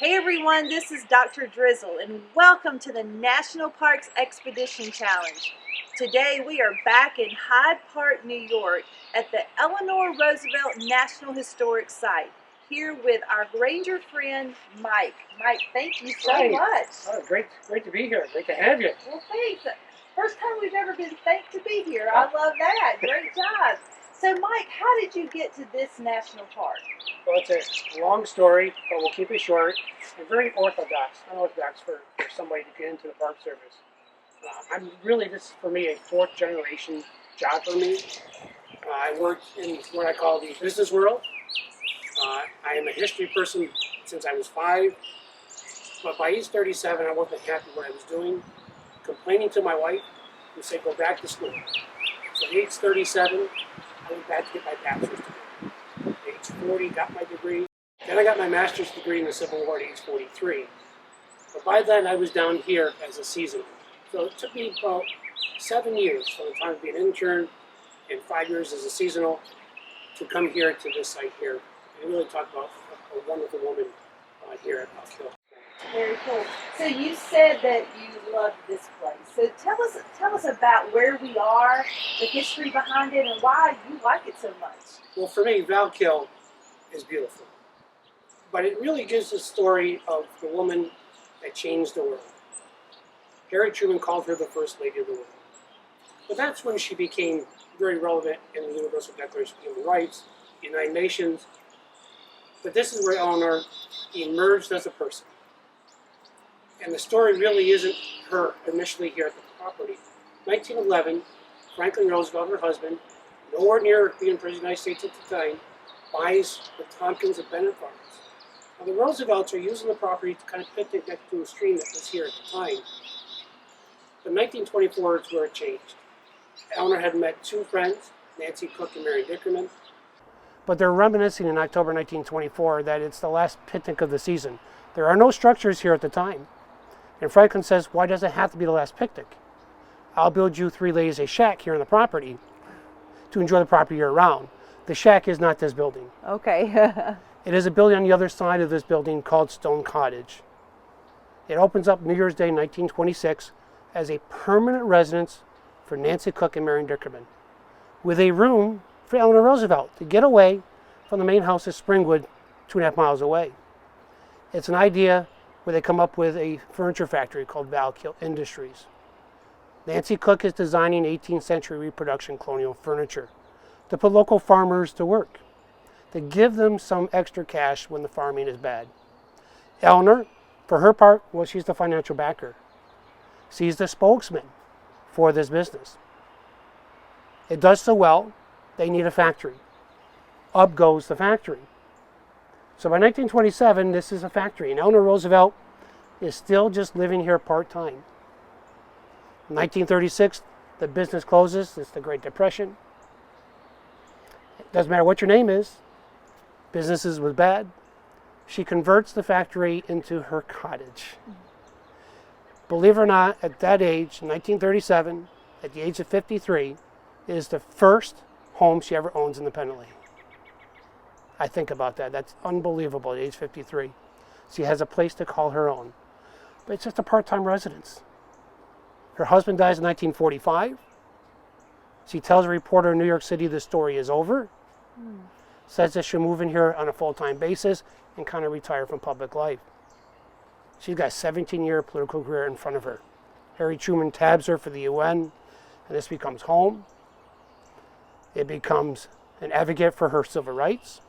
Hey everyone, this is Dr. Drizzle and welcome to the National Parks Expedition Challenge. Today we are back in Hyde Park, New York at the Eleanor Roosevelt National Historic Site here with our ranger friend Mike. Mike, thank you so much. Oh, great to be here. Great to have you. Well, thanks. First time we've ever been thanked to be here. I love that. Great job. So Mike, how did you get to this national park? Well, it's a long story, but we'll keep it short. I'm very unorthodox for somebody to get into the Park Service. This is for me a fourth generation job for me. I work in what I call the business world. I am a history person since I was 5, but by age 37 I wasn't happy with what I was doing, complaining to my wife who said go back to school. So at age 37 I went back to get my bachelor's degree. At age 40 got my degree. Then I got my master's degree in the Civil War at age 43. But by then I was down here as a seasonal. So it took me about 7 years from the time to be an intern and 5 years as a seasonal to come here to this site here and really talk about a wonderful woman here at Baltimore. Very cool. So you said that you loved this place. So tell us about where we are, the history behind it, and why you like it so much. Well, for me, Valkill is beautiful. But it really gives the story of the woman that changed the world. Harry Truman called her the First Lady of the World. But that's when she became very relevant in the Universal Declaration of Human Rights, the United Nations. But this is where Eleanor emerged as a person. And the story really isn't her initially here at the property. 1911, Franklin Roosevelt, her husband, nowhere near being President of the United States at the time, buys the Tompkins and Bennett farms. Now the Roosevelts are using the property to kind of picnic next to a stream that was here at the time. But 1924 is where it changed. Eleanor had met 2 friends, Nancy Cook and Mary Dickerman. But they're reminiscing in October 1924 that it's the last picnic of the season. There are no structures here at the time. And Franklin says, why does it have to be the last picnic? I'll build you 3 ladies a shack here on the property to enjoy the property year-round. The shack is not this building. Okay. It is a building on the other side of this building called Stone Cottage. It opens up New Year's Day 1926 as a permanent residence for Nancy Cook and Mary Dickerman, with a room for Eleanor Roosevelt to get away from the main house at Springwood, 2.5 miles away. It's an idea where they come up with a furniture factory called Valkill Industries. Nancy Cook is designing 18th century reproduction colonial furniture to put local farmers to work, to give them some extra cash when the farming is bad. Eleanor, for her part, well, she's the financial backer. She's the spokesman for this business. It does so well, they need a factory. Up goes the factory. So by 1927, this is a factory, and Eleanor Roosevelt is still just living here part-time. In 1936, the business closes. It's the Great Depression. It doesn't matter what your name is. Businesses was bad. She converts the factory into her cottage. Believe it or not, at that age, in 1937, at the age of 53, it is the first home she ever owns independently. I think about that. That's unbelievable at age 53. She has a place to call her own. But it's just a part-time residence. Her husband dies in 1945. She tells a reporter in New York City the story is over. Says that she'll move in here on a full-time basis and kind of retire from public life. She's got a 17-year political career in front of her. Harry Truman tabs her for the UN, and this becomes home. It becomes an advocate for her civil rights,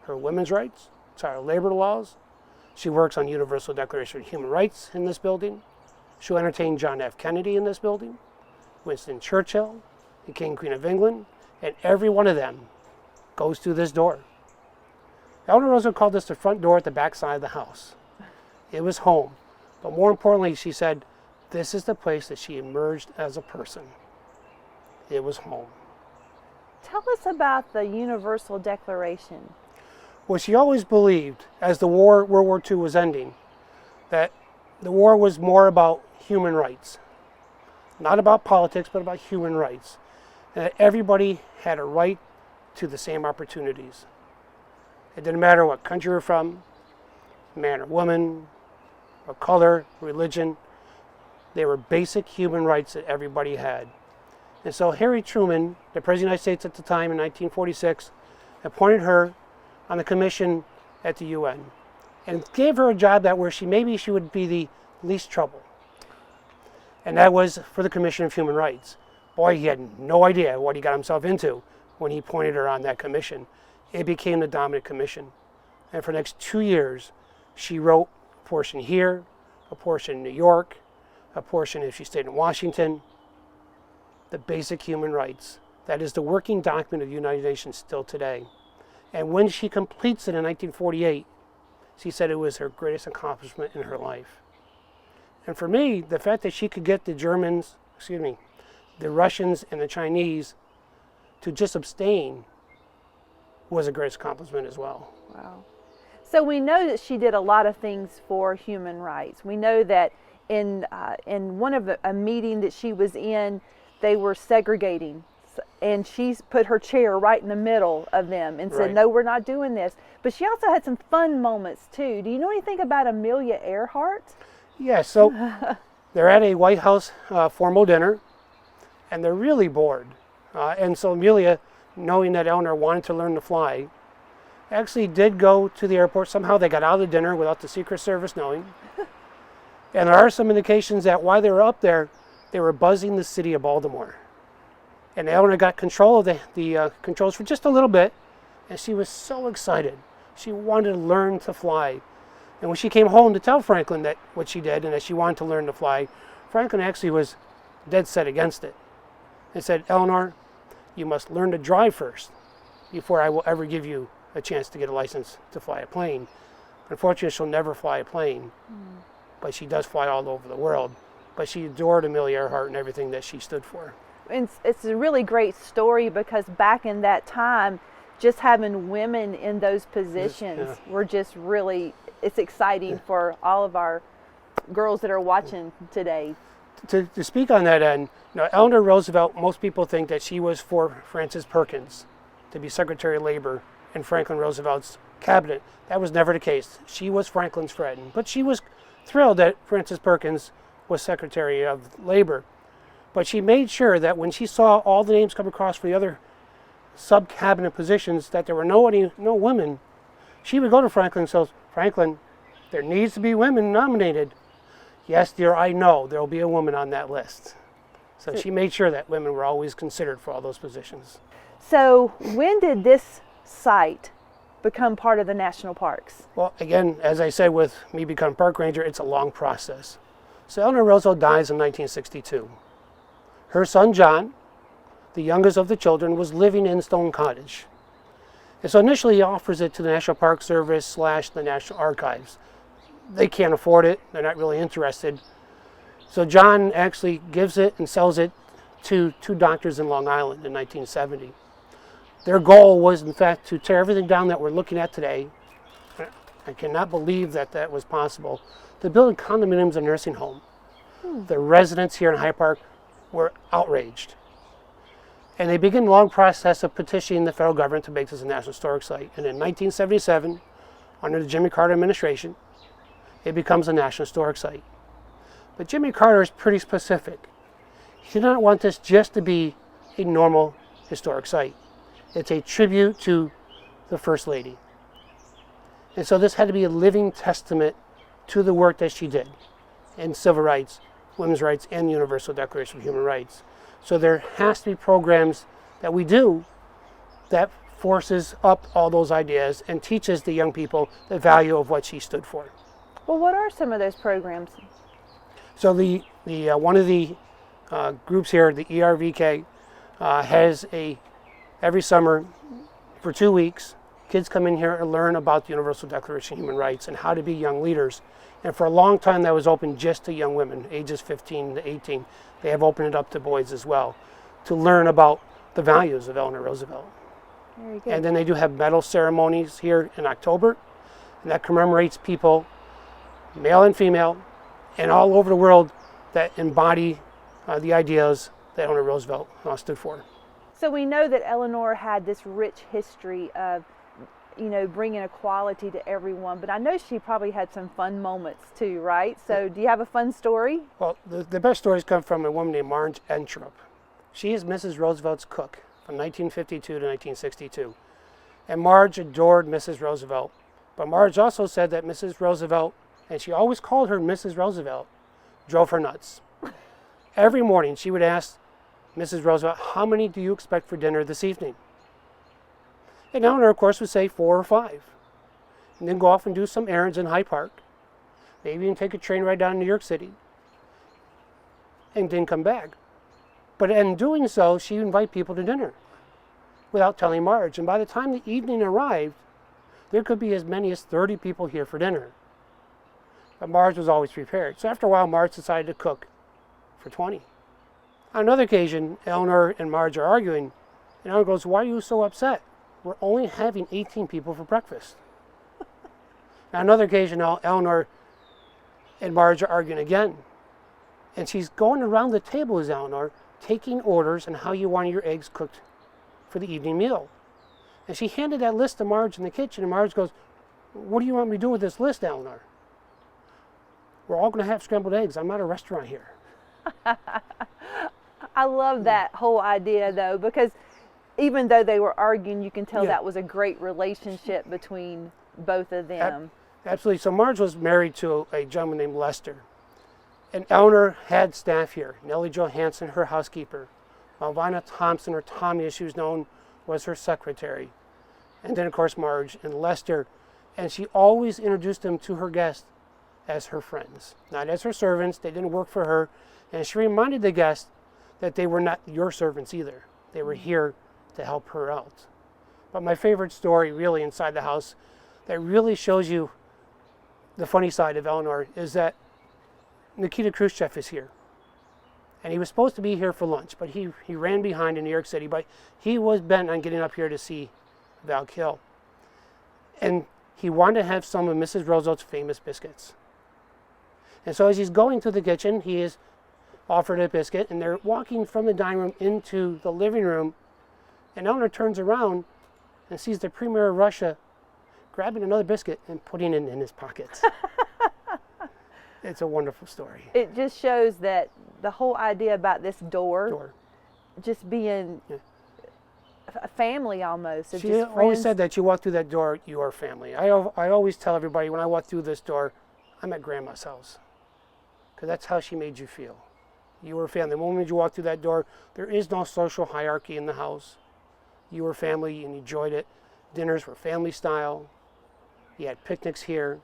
her women's rights, child labor laws. She works on Universal Declaration of Human Rights in this building. She'll entertain John F. Kennedy in this building, Winston Churchill, the King and Queen of England, and every one of them goes through this door. Eleanor Roosevelt called this the front door at the back side of the house. It was home. But more importantly, she said, this is the place that she emerged as a person. It was home. Tell us about the Universal Declaration. Well, she always believed, as the World War II was ending, that the war was more about human rights. Not about politics, but about human rights. And that everybody had a right to the same opportunities. It didn't matter what country you're from, man or woman, or color, religion. They were basic human rights that everybody had. And so Harry Truman, the President of the United States at the time in 1946, appointed her on the commission at the UN and gave her a job that where maybe she would be the least trouble. And that was for the Commission of Human Rights. Boy, he had no idea what he got himself into when he appointed her on that commission. It became the dominant commission. And for the next 2 years, she wrote a portion here, a portion in New York, a portion if she stayed in Washington, the basic human rights. That is the working document of the United Nations still today. And when she completes it in 1948, she said it was her greatest accomplishment in her life. And for me, the fact that she could get the the Russians and the Chinese to just abstain was a great accomplishment as well. Wow. So we know that she did a lot of things for human rights. We know that in one of a meeting that she was in, they were segregating, and she's put her chair right in the middle of them and said, Right. no, we're not doing this. But she also had some fun moments too. Do you know anything about Amelia Earhart? Yeah, so they're at a White House formal dinner, and they're really bored. And so Amelia, knowing that Eleanor wanted to learn to fly, actually did go to the airport. Somehow they got out of the dinner without the Secret Service knowing. And there are some indications that while they were up there, they were buzzing the city of Baltimore. And Eleanor got control of the controls for just a little bit, and she was so excited. She wanted to learn to fly. And when she came home to tell Franklin that what she did and that she wanted to learn to fly, Franklin actually was dead set against it. And said, Eleanor, you must learn to drive first before I will ever give you a chance to get a license to fly a plane. Unfortunately, she'll never fly a plane, but she does fly all over the world. But she adored Amelia Earhart and everything that she stood for. It's a really great story because back in that time, just having women in those positions were just really, it's exciting for all of our girls that are watching today. To speak on that end, Eleanor Roosevelt, most people think that she was for Frances Perkins to be Secretary of Labor in Franklin Roosevelt's cabinet. That was never the case. She was Franklin's friend, but she was thrilled that Frances Perkins was Secretary of Labor. But she made sure that when she saw all the names come across for the other sub-cabinet positions, that there were no women, she would go to Franklin and say, Franklin, there needs to be women nominated. Yes, dear, I know there will be a woman on that list. So she made sure that women were always considered for all those positions. So when did this site become part of the national parks? Well, again, as I said, with me becoming park ranger, it's a long process. So Eleanor Roosevelt dies in 1962. Her son, John, the youngest of the children, was living in Stone Cottage. And so initially he offers it to the National Park Service / the National Archives. They can't afford it. They're not really interested. So John actually gives it and sells it to 2 doctors in Long Island in 1970. Their goal was, in fact, to tear everything down that we're looking at today. I cannot believe that that was possible. To build condominiums and nursing home. The residents here in Hyde Park were outraged. And they began a long process of petitioning the federal government to make this a National Historic Site. And in 1977, under the Jimmy Carter administration, it becomes a National Historic Site. But Jimmy Carter is pretty specific. He did not want this just to be a normal historic site. It's a tribute to the First Lady. And so this had to be a living testament to the work that she did in civil rights, women's rights, and the Universal Declaration of Human Rights. So there has to be programs that we do that forces up all those ideas and teaches the young people the value of what she stood for. Well, what are some of those programs? So the one of the groups here, the ERVK, has every summer for 2 weeks, kids come in here and learn about the Universal Declaration of Human Rights and how to be young leaders. And for a long time that was open just to young women, ages 15 to 18. They have opened it up to boys as well, to learn about the values of Eleanor Roosevelt. Very good. And then they do have medal ceremonies here in October, and that commemorates people, male and female, and all over the world that embody the ideas that Eleanor Roosevelt stood for. So we know that Eleanor had this rich history of bringing equality to everyone, but I know she probably had some fun moments too, right? So do you have a fun story? Well, the best stories come from a woman named Marge Entrup. She is Mrs. Roosevelt's cook from 1952 to 1962. And Marge adored Mrs. Roosevelt. But Marge also said that Mrs. Roosevelt, and she always called her Mrs. Roosevelt, drove her nuts. Every morning she would ask Mrs. Roosevelt, how many do you expect for dinner this evening? And Eleanor, of course, would say 4 or 5. And then go off and do some errands in Hyde Park. Maybe even take a train ride down to New York City. And then come back. But in doing so, she'd invite people to dinner without telling Marge. And by the time the evening arrived, there could be as many as 30 people here for dinner. But Marge was always prepared. So after a while, Marge decided to cook for 20. On another occasion, Eleanor and Marge are arguing. And Eleanor goes, why are you so upset? We're only having 18 people for breakfast. On another occasion, Eleanor and Marge are arguing again. And she's going around the table with Eleanor, taking orders on how you want your eggs cooked for the evening meal. And she handed that list to Marge in the kitchen, and Marge goes, what do you want me to do with this list, Eleanor? We're all going to have scrambled eggs. I'm not a restaurant here. I love that whole idea, though, because even though they were arguing, you can tell that was a great relationship between both of them. Absolutely. So Marge was married to a gentleman named Lester. And Eleanor had staff here. Nellie Johansson, her housekeeper. Malvina Thompson, or Tommy as she was known, was her secretary. And then, of course, Marge and Lester. And she always introduced them to her guests as her friends, not as her servants. They didn't work for her. And she reminded the guests that they were not your servants either. They were here to help her out. But my favorite story really inside the house that really shows you the funny side of Eleanor is that Nikita Khrushchev is here. And he was supposed to be here for lunch, but he ran behind in New York City, but he was bent on getting up here to see Val kill. And he wanted to have some of Mrs. Roosevelt's famous biscuits. And so as he's going to the kitchen, he is offered a biscuit, and they're walking from the dining room into the living room, and Eleanor turns around and sees the Premier of Russia grabbing another biscuit and putting it in his pocket. It's a wonderful story. It just shows that the whole idea about this door. Just being a family almost. She always said that you walk through that door, you are family. I always tell everybody when I walk through this door, I'm at Grandma's house. Because that's how she made you feel. You were family. The moment you walk through that door, there is no social hierarchy in the house. You were family and you enjoyed it. Dinners were family style. You had picnics here.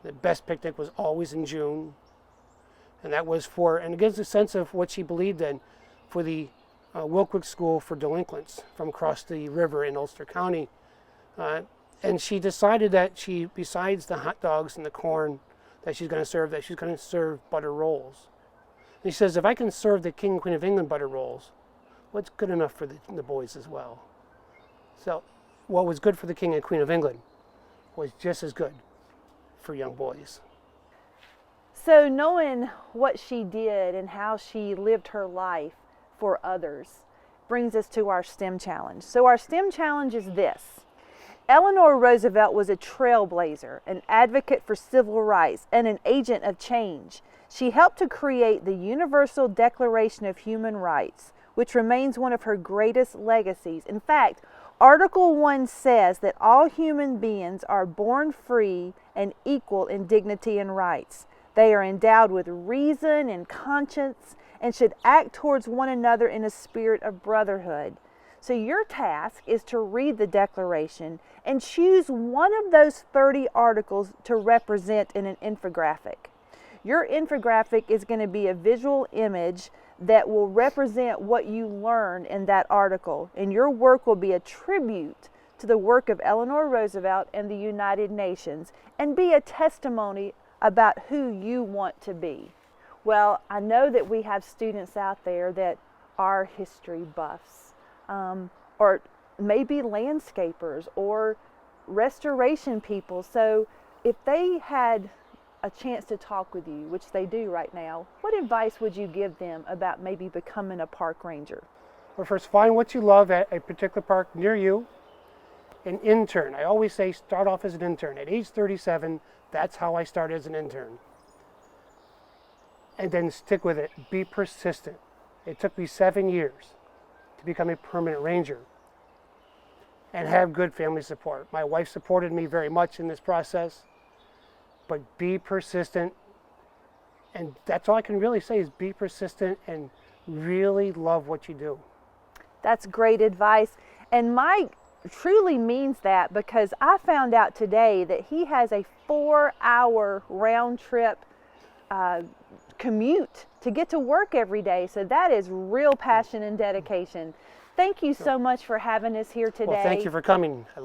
The best picnic was always in June. And that was and it gives a sense of what she believed in for the Wilkwick School for Delinquents from across the river in Ulster County. And she decided that besides the hot dogs and the corn that she's going to serve butter rolls. And she says, if I can serve the King and Queen of England butter rolls, what's good enough for the boys as well? So what was good for the King and Queen of England was just as good for young boys. So knowing what she did and how she lived her life for others brings us to our STEM challenge. So our STEM challenge is this. Eleanor Roosevelt was a trailblazer, an advocate for civil rights, and an agent of change. She helped to create the Universal Declaration of Human Rights, which remains one of her greatest legacies. In fact, Article 1 says that all human beings are born free and equal in dignity and rights. They are endowed with reason and conscience and should act towards one another in a spirit of brotherhood. So your task is to read the Declaration and choose one of those 30 articles to represent in an infographic. Your infographic is going to be a visual image that will represent what you learned in that article, and your work will be a tribute to the work of Eleanor Roosevelt and the United Nations and be a testimony about who you want to be. Well, I know that we have students out there that are history buffs, or maybe landscapers or restoration people. So if they had a chance to talk with you, which they do right now, what advice would you give them about maybe becoming a park ranger? Well, first, find what you love at a particular park near you an intern. I always say start off as an intern. At age 37, that's how I started as an intern. And then stick with it. Be persistent. It took me 7 years to become a permanent ranger and have good family support. My wife supported me very much in this process, but be persistent. And that's all I can really say is be persistent and really love what you do. That's great advice. And Mike truly means that, because I found out today that he has a 4-hour round trip commute to get to work every day. So that is real passion and dedication. Thank you so much for having us here today. Well, thank you for coming. I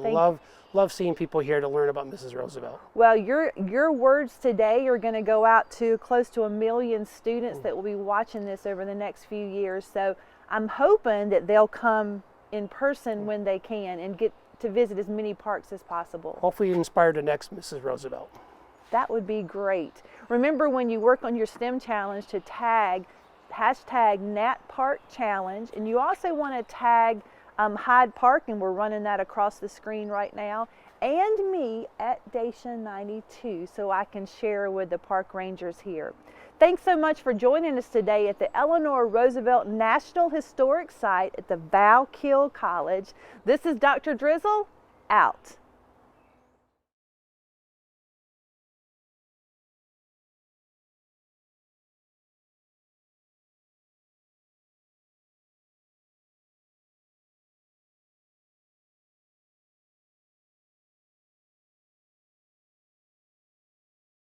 love seeing people here to learn about Mrs. Roosevelt. Well, your words today are going to go out to close to 1 million students that will be watching this over the next few years. So I'm hoping that they'll come in person when they can and get to visit as many parks as possible. Hopefully you inspire the next Mrs. Roosevelt. That would be great. Remember, when you work on your STEM challenge, to tag hashtag #NatParkChallenge, and you also want to tag Hyde Park, and we're running that across the screen right now, and me at Dacia92, so I can share with the park rangers here. Thanks so much for joining us today at the Eleanor Roosevelt National Historic Site at the Val-Kill College. This is Dr. Drizzle, out.